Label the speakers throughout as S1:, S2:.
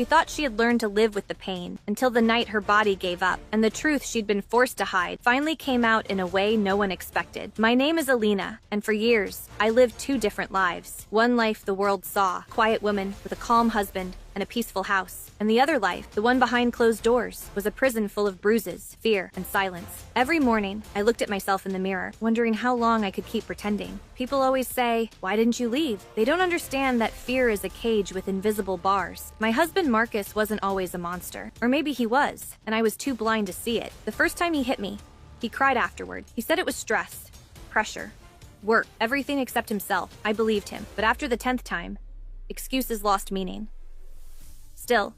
S1: She thought she had learned to live with the pain until the night her body gave up, and the truth she'd been forced to hide finally came out in a way no one expected. My name is Alina, and for years, I lived two different lives. One life the world saw, quiet woman with a calm husband and a peaceful house. And the other life, the one behind closed doors, was a prison full of bruises, fear, and silence. Every morning, I looked at myself in the mirror, wondering how long I could keep pretending. People always say, "Why didn't you leave?" They don't understand that fear is a cage with invisible bars. My husband Marcus wasn't always a monster. Or maybe he was, and I was too blind to see it. The first time he hit me, he cried afterward. He said it was stress, pressure, work, everything except himself. I believed him. But after the 10th time, excuses lost meaning. Still,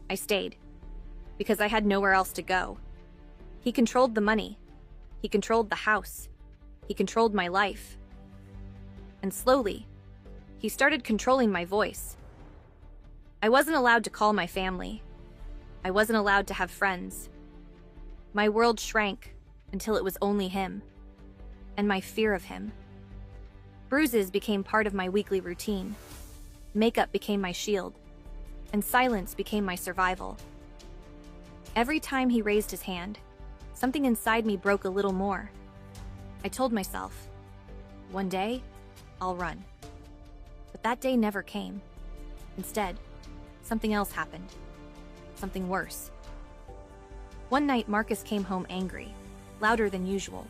S1: I stayed, because I had nowhere else to go. He controlled the money. He controlled the house. He controlled my life. And slowly, he started controlling my voice. I wasn't allowed to call my family. I wasn't allowed to have friends. My world shrank until it was only him, and my fear of him. Bruises became part of my weekly routine. Makeup became my shield, and silence became my survival. Every time he raised his hand, something inside me broke a little more. I told myself, one day, I'll run. But that day never came. Instead, something else happened. Something worse. One night, Marcus came home angry, louder than usual.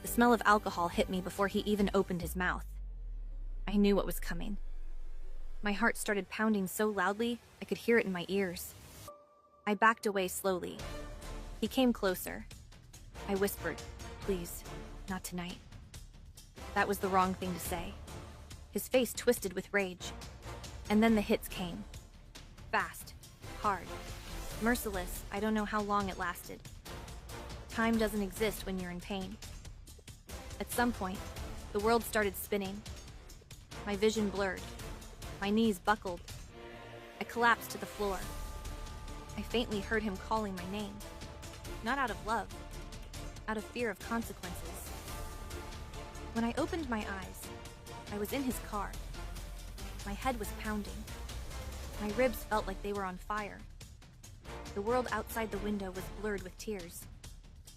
S1: The smell of alcohol hit me before he even opened his mouth. I knew what was coming. My heart started pounding so loudly, I could hear it in my ears. I backed away slowly. He came closer. I whispered, "Please, not tonight." That was the wrong thing to say. His face twisted with rage. And then the hits came. Fast, hard, merciless. I don't know how long it lasted. Time doesn't exist when you're in pain. At some point, the world started spinning. My vision blurred. My knees buckled. I collapsed to the floor. I faintly heard him calling my name. Not out of love, out of fear of consequences. When I opened my eyes, I was in his car. My head was pounding. My ribs felt like they were on fire. The world outside the window was blurred with tears.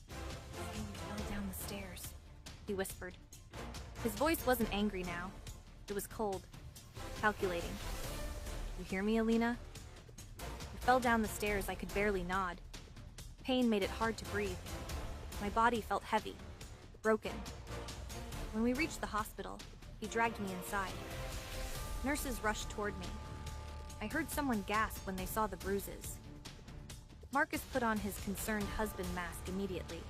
S1: "You fell down the stairs," he whispered. His voice wasn't angry now. It was cold. Calculating. "You hear me, Alina?" I fell down the stairs. I could barely nod. Pain made it hard to breathe. My body felt heavy, broken. When we reached the hospital, he dragged me inside. Nurses rushed toward me. I heard someone gasp when they saw the bruises. Marcus put on his concerned husband mask immediately.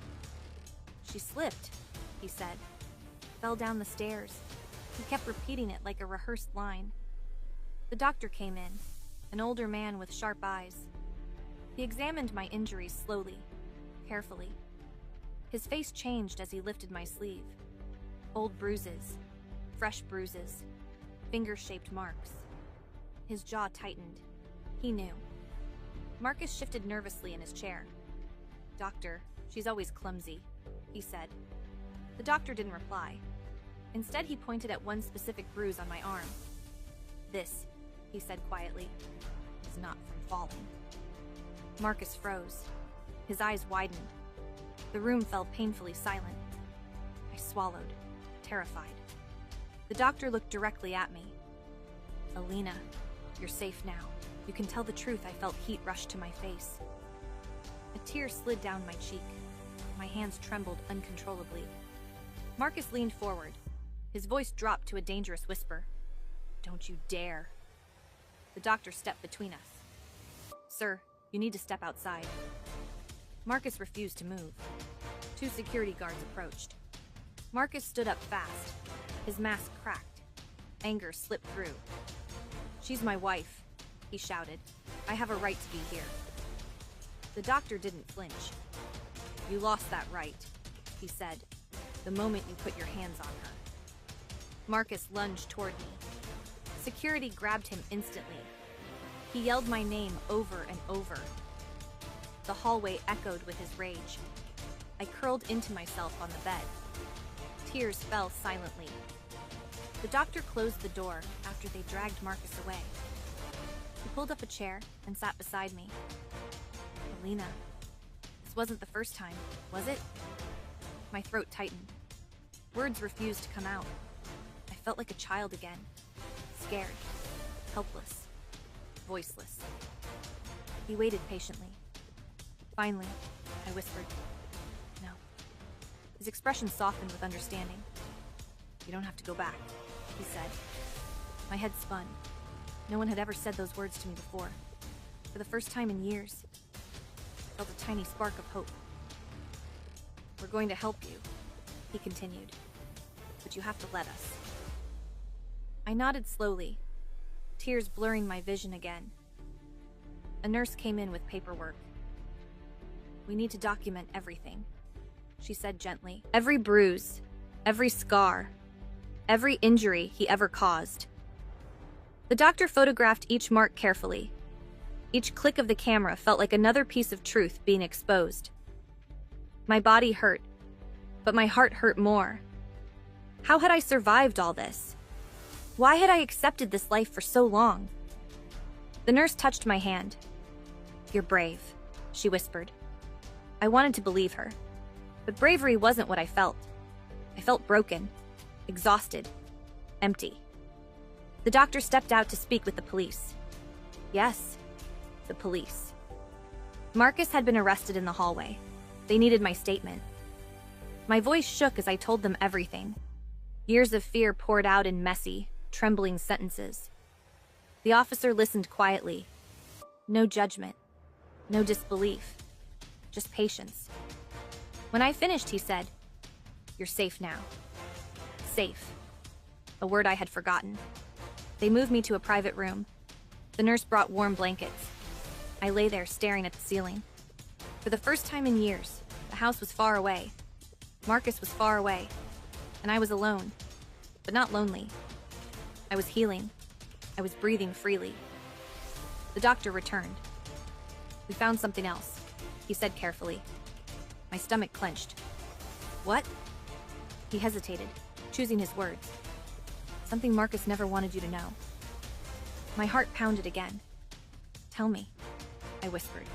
S1: "She slipped," he said. "Fell down the stairs." He kept repeating it like a rehearsed line. The doctor came in, an older man with sharp eyes. He examined my injuries slowly, carefully. His face changed as he lifted my sleeve. Old bruises, fresh bruises, finger-shaped marks. His jaw tightened. He knew. Marcus shifted nervously in his chair. "Doctor, she's always clumsy," he said. The doctor didn't reply. Instead, he pointed at one specific bruise on my arm. "This," he said quietly, "is not from falling." Marcus froze. His eyes widened. The room fell painfully silent. I swallowed, terrified. The doctor looked directly at me. "Alina, you're safe now. You can tell the truth." I felt heat rush to my face. A tear slid down my cheek. My hands trembled uncontrollably. Marcus leaned forward. His voice dropped to a dangerous whisper. "Don't you dare." The doctor stepped between us. "Sir, you need to step outside." Marcus refused to move. Two security guards approached. Marcus stood up fast. His mask cracked. Anger slipped through. "She's my wife," he shouted. "I have a right to be here." The doctor didn't flinch. "You lost that right," he said, "the moment you put your hands on her." Marcus lunged toward me. Security grabbed him instantly. He yelled my name over and over. The hallway echoed with his rage. I curled into myself on the bed. Tears fell silently. The doctor closed the door after they dragged Marcus away. He pulled up a chair and sat beside me. Alina, this wasn't the first time, was it? My throat tightened. Words refused to come out. I felt like a child again. Scared, helpless, voiceless. He waited patiently. Finally, I whispered, "No." His expression softened with understanding. "You don't have to go back," he said. My head spun. No one had ever said those words to me before. For the first time in years, I felt a tiny spark of hope. "We're going to help you," he continued, "but you have to let us." I nodded slowly, tears blurring my vision again. A nurse came in with paperwork. "We need to document everything," she said gently. Every bruise, every scar, every injury he ever caused. The doctor photographed each mark carefully. Each click of the camera felt like another piece of truth being exposed. My body hurt, but my heart hurt more. How had I survived all this? Why had I accepted this life for so long? The nurse touched my hand. "You're brave," she whispered. I wanted to believe her, but bravery wasn't what I felt. I felt broken, exhausted, empty. The doctor stepped out to speak with the police. Yes, the police. Marcus had been arrested in the hallway. They needed my statement. My voice shook as I told them everything. Years of fear poured out in messy, trembling sentences. The officer listened quietly. No judgment, no disbelief, just patience. When I finished, he said, "You're safe now." Safe. A word I had forgotten. They moved me to a private room. The nurse brought warm blankets. I lay there staring at the ceiling. For the first time in years, the house was far away. Marcus was far away. And I was alone, but not lonely. I was healing. I was breathing freely. The doctor returned. "We found something else," he said carefully. My stomach clenched. "What?" He hesitated, choosing his words. "Something Marcus never wanted you to know." My heart pounded again. "Tell me," I whispered.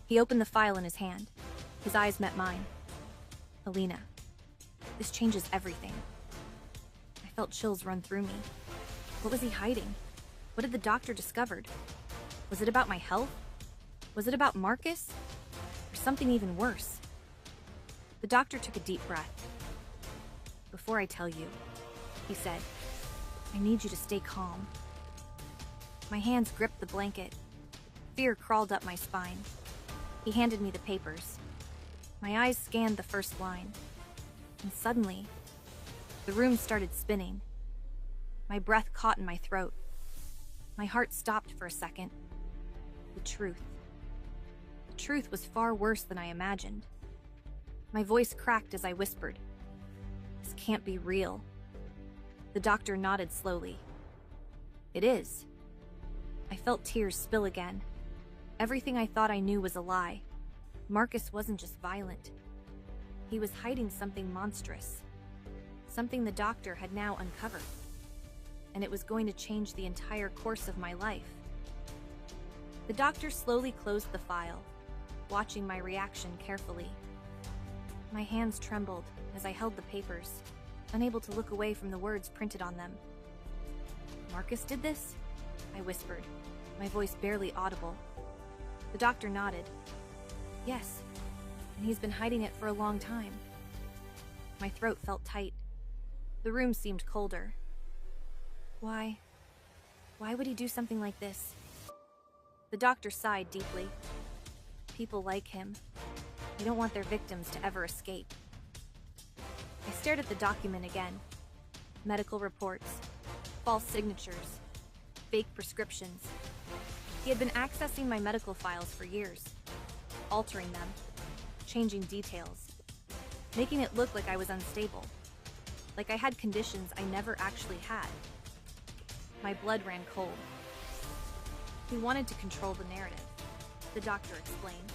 S1: He opened the file in his hand. His eyes met mine. "Alina, this changes everything." I felt chills run through me. What was he hiding? What had the doctor discovered? Was it about my health? Was it about Marcus? Or something even worse? The doctor took a deep breath. "Before I tell you," he said, "I need you to stay calm." My hands gripped the blanket. Fear crawled up my spine. He handed me the papers. My eyes scanned the first line. And suddenly, the room started spinning. My breath caught in my throat. My heart stopped for a second. The truth. The truth was far worse than I imagined. My voice cracked as I whispered, "This can't be real." The doctor nodded slowly. "It is." I felt tears spill again. Everything I thought I knew was a lie. Marcus wasn't just violent. He was hiding something monstrous. Something the doctor had now uncovered. And it was going to change the entire course of my life. The doctor slowly closed the file, watching my reaction carefully. My hands trembled as I held the papers, unable to look away from the words printed on them. "Marcus did this?" I whispered, my voice barely audible. The doctor nodded. "Yes, and he's been hiding it for a long time." My throat felt tight. The room seemed colder. Why would he do something like this? The doctor sighed deeply. People like him. They don't want their victims to ever escape. I stared at the document again. Medical reports, false signatures, fake prescriptions. He had been accessing my medical files for years, altering them, changing details, making it look like I was unstable, like I had conditions I never actually had. My blood ran cold. He wanted to control the narrative, the doctor explained.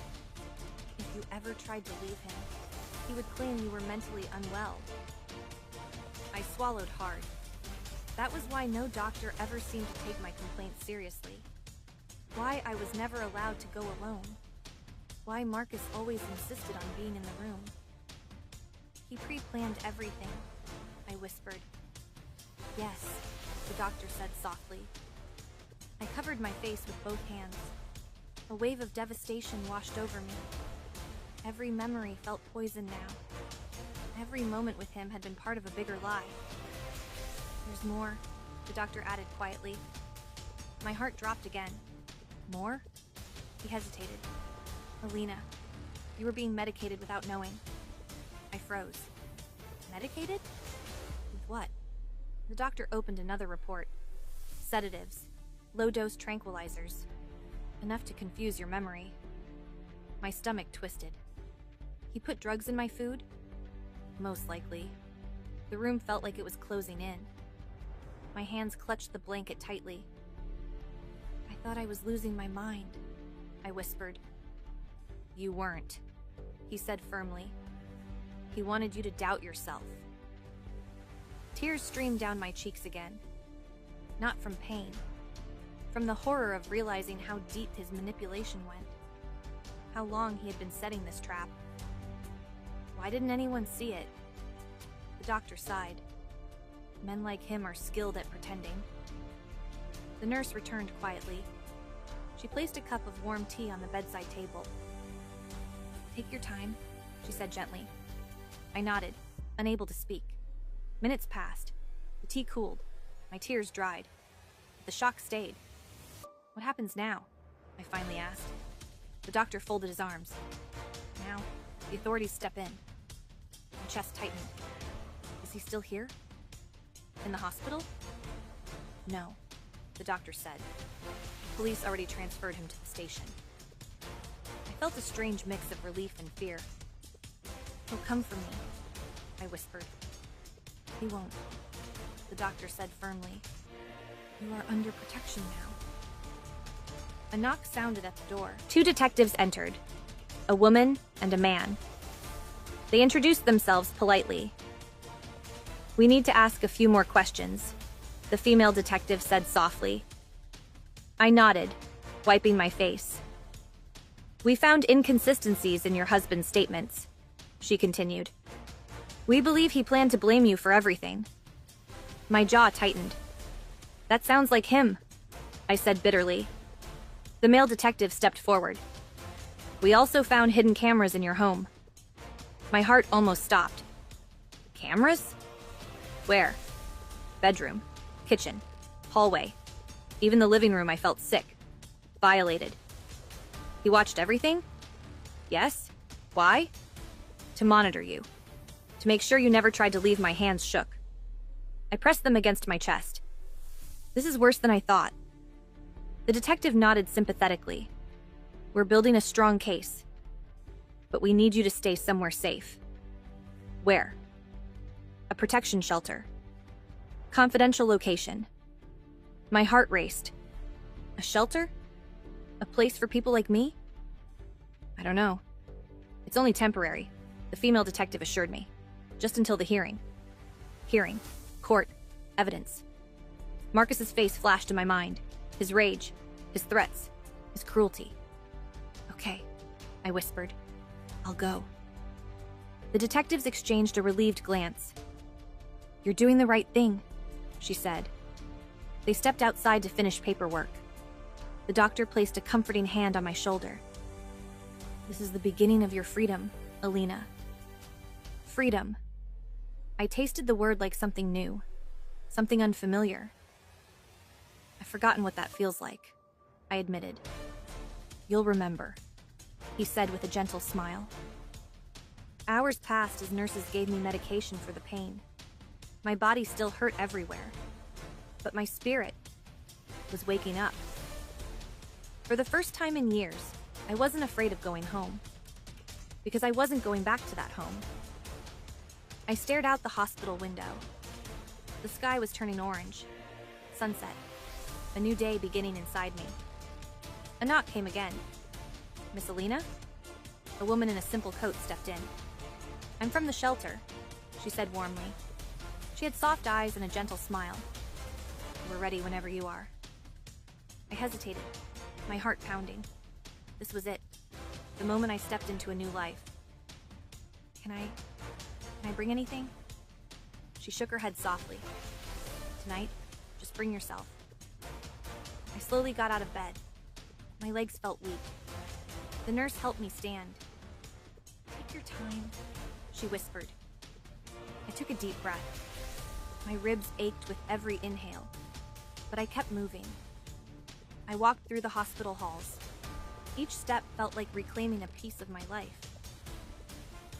S1: If you ever tried to leave him, he would claim you were mentally unwell. I swallowed hard. That was why no doctor ever seemed to take my complaints seriously. Why I was never allowed to go alone. Why Marcus always insisted on being in the room. He pre-planned everything, I whispered. Yes, the doctor said softly. I covered my face with both hands. A wave of devastation washed over me. Every memory felt poison now. Every moment with him had been part of a bigger lie. There's more, the doctor added quietly. My heart dropped again. More? He hesitated. Alina, you were being medicated without knowing. I froze. Medicated? With what? The doctor opened another report. Sedatives. Low-dose tranquilizers. Enough to confuse your memory. My stomach twisted. He put drugs in my food? Most likely. The room felt like it was closing in. My hands clutched the blanket tightly. I thought I was losing my mind, I whispered. You weren't, he said firmly. He wanted you to doubt yourself. Tears streamed down my cheeks again. Not from pain. From the horror of realizing how deep his manipulation went. How long he had been setting this trap. Why didn't anyone see it? The doctor sighed. Men like him are skilled at pretending. The nurse returned quietly. She placed a cup of warm tea on the bedside table. Take your time, she said gently. I nodded, unable to speak. Minutes passed. The tea cooled. My tears dried. But the shock stayed. What happens now? I finally asked. The doctor folded his arms. Now, the authorities step in. My chest tightened. Is he still here? In the hospital? No, the doctor said. Police already transferred him to the station. I felt a strange mix of relief and fear. He'll come for me, I whispered. He won't, the doctor said firmly. You are under protection now. A knock sounded at the door. 2 detectives entered, a woman and a man. They introduced themselves politely. We need to ask a few more questions, the female detective said softly. I nodded, wiping my face. We found inconsistencies in your husband's statements, she continued. We believe he planned to blame you for everything. My jaw tightened. That sounds like him, I said bitterly. The male detective stepped forward. We also found hidden cameras in your home. My heart almost stopped. Cameras? Where? Bedroom, kitchen, hallway. Even the living room I felt sick. Violated. He watched everything? Yes. Why? To monitor you. To make sure you never tried to leave. My hands shook. I pressed them against my chest. This is worse than I thought. The detective nodded sympathetically. We're building a strong case. But we need you to stay somewhere safe. Where? A protection shelter. Confidential location. My heart raced. A shelter? A place for people like me? I don't know. It's only temporary, the female detective assured me. Just until the hearing. Hearing. Court. Evidence. Marcus's face flashed in my mind. His rage. His threats. His cruelty. Okay, I whispered. I'll go. The detectives exchanged a relieved glance. You're doing the right thing, she said. They stepped outside to finish paperwork. The doctor placed a comforting hand on my shoulder. This is the beginning of your freedom, Alina. Freedom. I tasted the word like something new, something unfamiliar. I've forgotten what that feels like, I admitted. You'll remember, he said with a gentle smile. Hours passed as nurses gave me medication for the pain. My body still hurt everywhere, but my spirit was waking up. For the first time in years, I wasn't afraid of going home, because I wasn't going back to that home. I stared out the hospital window. The sky was turning orange. Sunset. A new day beginning inside me. A knock came again. Miss Alina? A woman in a simple coat stepped in. I'm from the shelter, she said warmly. She had soft eyes and a gentle smile. We're ready whenever you are. I hesitated, my heart pounding. This was it. The moment I stepped into a new life. Can I bring anything? She shook her head softly. Tonight, just bring yourself. I slowly got out of bed. My legs felt weak. The nurse helped me stand. Take your time, she whispered. I took a deep breath. My ribs ached with every inhale, but I kept moving. I walked through the hospital halls. Each step felt like reclaiming a piece of my life.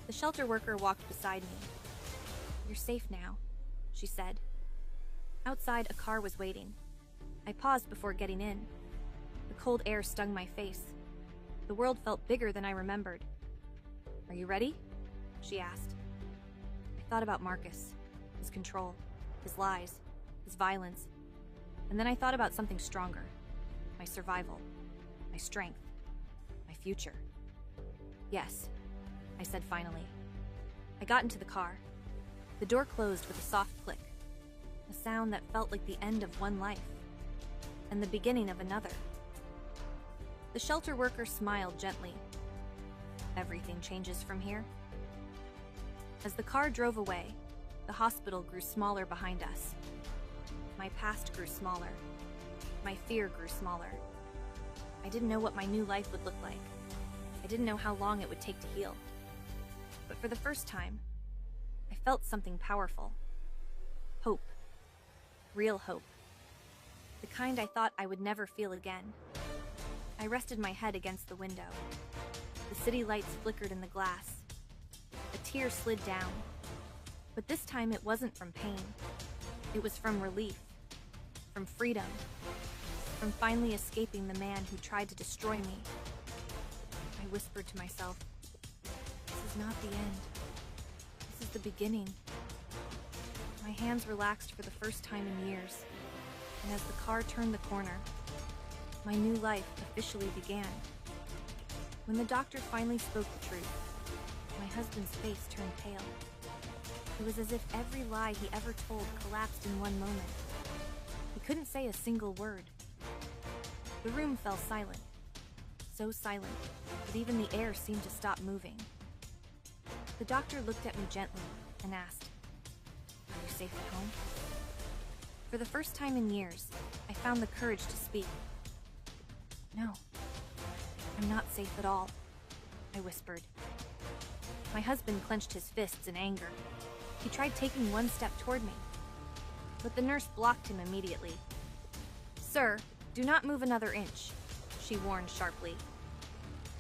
S1: The shelter worker walked beside me. You're safe now, she said. Outside, a car was waiting. I paused before getting in. The cold air stung my face. The world felt bigger than I remembered. Are you ready? She asked. I thought about Marcus, his control, his lies, his violence. And then I thought about something stronger. My survival, my strength, my future. Yes, I said finally. I got into the car. The door closed with a soft click, a sound that felt like the end of one life and the beginning of another. The shelter worker smiled gently. Everything changes from here. As the car drove away, the hospital grew smaller behind us. My past grew smaller. My fear grew smaller. I didn't know what my new life would look like. I didn't know how long it would take to heal. But for the first time, I felt something powerful. Hope. Real hope. The kind I thought I would never feel again. I rested my head against the window. The city lights flickered in the glass. A tear slid down. But this time it wasn't from pain. It was from relief. From freedom. From finally escaping the man who tried to destroy me. I whispered to myself, this is not the end. This is the beginning. My hands relaxed for the first time in years, and as the car turned the corner, my new life officially began. When the doctor finally spoke the truth, my husband's face turned pale. It was as if every lie he ever told collapsed in one moment. He couldn't say a single word. The room fell silent. So silent that even the air seemed to stop moving. The doctor looked at me gently and asked, "Are you safe at home?" For the first time in years, I found the courage to speak. "No, I'm not safe at all," I whispered. My husband clenched his fists in anger. He tried taking one step toward me, but the nurse blocked him immediately. "Sir, do not move another inch," she warned sharply.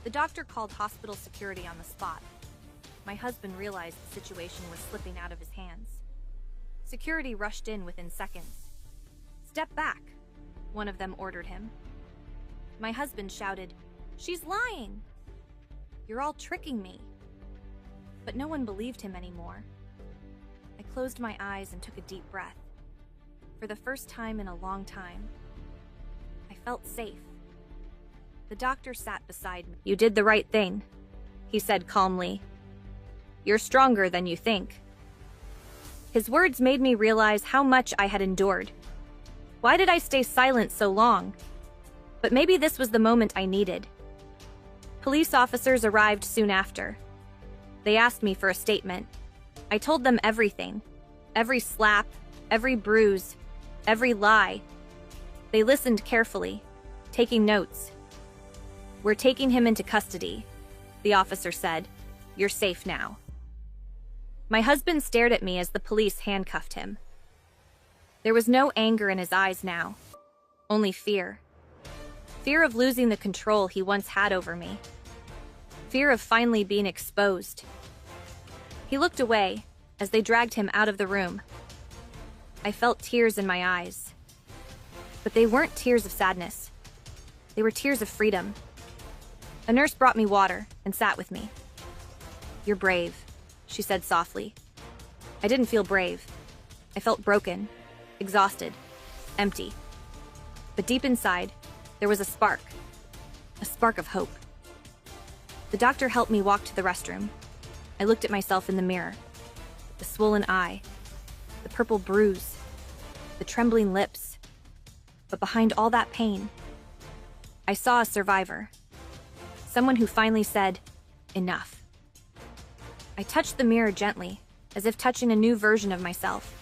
S1: The doctor called hospital security on the spot. My husband realized the situation was slipping out of his hands. Security rushed in within seconds. "Step back," one of them ordered him. My husband shouted, "She's lying! You're all tricking me." But no one believed him anymore. I closed my eyes and took a deep breath. For the first time in a long time, I felt safe. The doctor sat beside me. "You did the right thing," he said calmly. "You're stronger than you think." His words made me realize how much I had endured. Why did I stay silent so long? But maybe this was the moment I needed. Police officers arrived soon after. They asked me for a statement. I told them everything. Every slap, every bruise, every lie. They listened carefully, taking notes. "We're taking him into custody," the officer said. "You're safe now." My husband stared at me as the police handcuffed him. There was no anger in his eyes now, only fear. Fear of losing the control he once had over me. Fear of finally being exposed. He looked away as they dragged him out of the room. I felt tears in my eyes. But they weren't tears of sadness. They were tears of freedom. A nurse brought me water and sat with me. "You're brave," she said softly. I didn't feel brave. I felt broken, exhausted, empty. But deep inside, there was a spark of hope. The doctor helped me walk to the restroom. I looked at myself in the mirror. The swollen eye, the purple bruise, the trembling lips. But behind all that pain, I saw a survivor. Someone who finally said, enough. I touched the mirror gently, as if touching a new version of myself.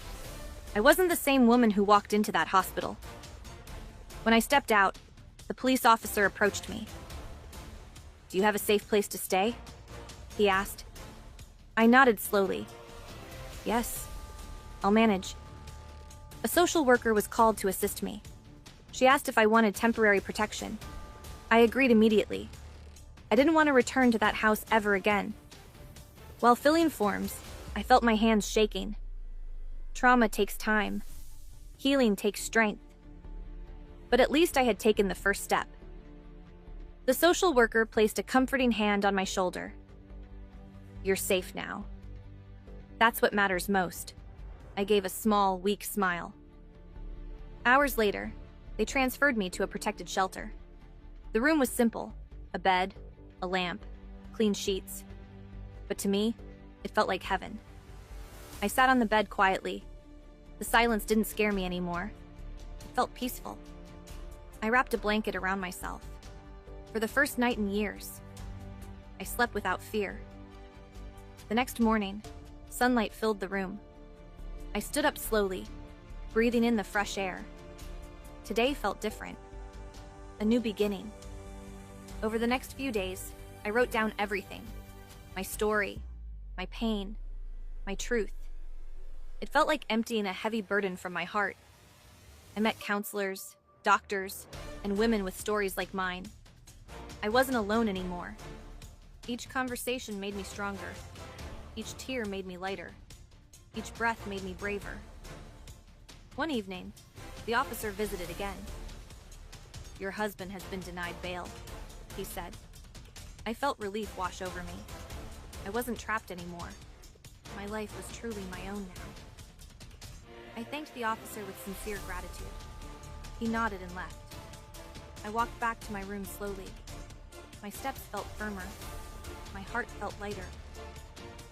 S1: I wasn't the same woman who walked into that hospital. When I stepped out, the police officer approached me. "Do you have a safe place to stay?" he asked. I nodded slowly. "Yes, I'll manage." A social worker was called to assist me. She asked if I wanted temporary protection. I agreed immediately. I didn't want to return to that house ever again. While filling forms, I felt my hands shaking. Trauma takes time. Healing takes strength. But at least I had taken the first step. The social worker placed a comforting hand on my shoulder. "You're safe now." That's what matters most. I gave a small, weak smile. Hours later, they transferred me to a protected shelter. The room was simple: a bed, a lamp, clean sheets. But to me, it felt like heaven. I sat on the bed quietly. The silence didn't scare me anymore. It felt peaceful. I wrapped a blanket around myself. For the first night in years, I slept without fear. The next morning, sunlight filled the room. I stood up slowly, breathing in the fresh air. Today felt different. A new beginning. Over the next few days, I wrote down everything. My story, my pain, my truth. It felt like emptying a heavy burden from my heart. I met counselors, doctors, and women with stories like mine. I wasn't alone anymore. Each conversation made me stronger. Each tear made me lighter. Each breath made me braver. One evening, the officer visited again. "Your husband has been denied bail," he said. I felt relief wash over me. I wasn't trapped anymore. My life was truly my own now. I thanked the officer with sincere gratitude. He nodded and left. I walked back to my room slowly. My steps felt firmer. My heart felt lighter.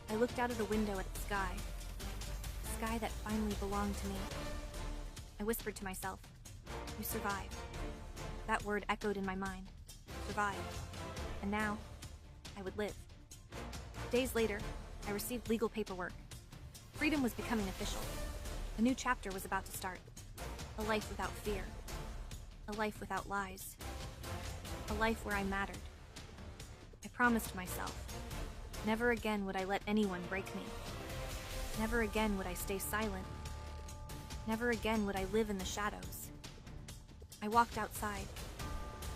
S1: I looked out of the window at the sky. The sky that finally belonged to me. I whispered to myself, "You survived." That word echoed in my mind. Survived. And now, I would live. Days later, I received legal paperwork. Freedom was becoming official. A new chapter was about to start. A life without fear. A life without lies. A life where I mattered. I promised myself, never again would I let anyone break me. Never again would I stay silent. Never again would I live in the shadows. I walked outside,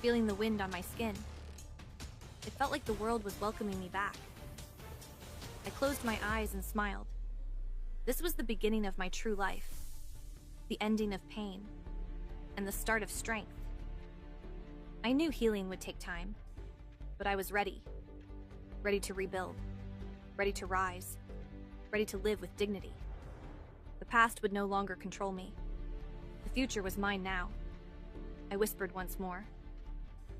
S1: feeling the wind on my skin. It felt like the world was welcoming me back. I closed my eyes and smiled. This was the beginning of my true life, the ending of pain, and the start of strength. I knew healing would take time, but I was ready. Ready to rebuild, ready to rise, ready to live with dignity. The past would no longer control me. The future was mine now. I whispered once more,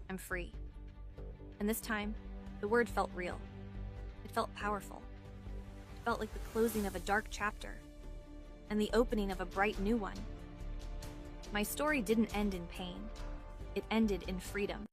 S1: "I'm free." And this time, the word felt real. It felt powerful. It felt like the closing of a dark chapter and the opening of a bright new one. My story didn't end in pain. It ended in freedom.